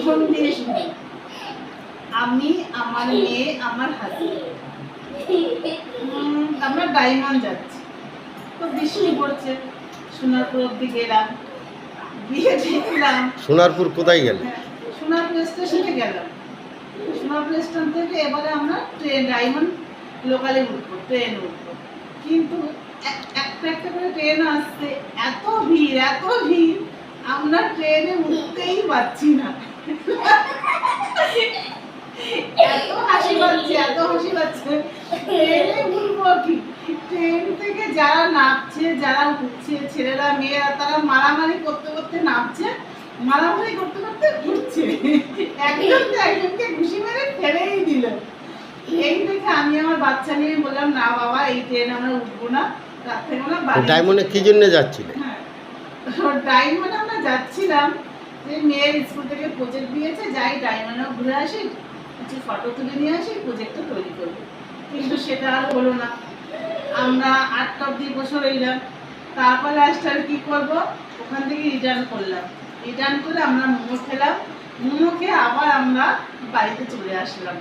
মন দিয়ে শুনি। আমি, আমার মেয়ে, আমার হাজবেন্ড আমরা ডায়মন্ড যাচ্ছি, তো বৃষ্টি পড়ছে। সোনারপুর অব্দি গেলাম, গিয়ে দেখলাম। সোনারপুর কোথায় গেলে? সোনারপুর স্টেশনে গেলাম। সোনারপুর স্টেশন থেকে এবারে আমরা ট্রেন ডায়মন্ড লোকালে উঠবো, ট্রেন উঠবো। কিন্তু একটা একটা করে ট্রেন আসছে, এত ভিড় এত ভিড়, আমরা ট্রেনে উঠতেই পারছি না। এত হাসি পাচ্ছে, এত হাসি পাচ্ছে। ট্রেনে উঠবো কি? ট্রেন থেকে যারা নামছে, যারা উঠছে, ছেলেরা মেয়েরা, তারা মারামারি করতে করতে নামছে, মারামারি করতে করতে উঠছে। একজনকে একজনকে ঘুষি মেরে ফেলেই দিল। এই দেখে আমি আমার বাচ্চা নিয়ে বললাম, না বাবা, এই ট্রেন আমরা উঠবো না, তার থেকে আমরা বাড়ি। ডায়মন্ডে কি জন্য যাচ্ছিলে? হ্যাঁ, ডায়মন্ডে আমরা যাচ্ছিলাম যে মেয়ের স্কুল থেকে প্রজেক্ট দিয়েছে, যাই ডায়মন্ডে ঘুরে আসি, কিছু ফটো তুলে নিয়ে আসি, প্রজেক্টটা তৈরি করবো। কিন্তু সেটা আর হলো না। আমরা 8টা অব্দি বসে রইলাম। তারপর লাস্ট আর কি করবো, ওখান থেকে রিটার্ন করলাম। রিটার্ন করে আমরা মোমো খেলাম। মোমো খেয়ে আবার আমরা বাড়িতে চলে আসলাম।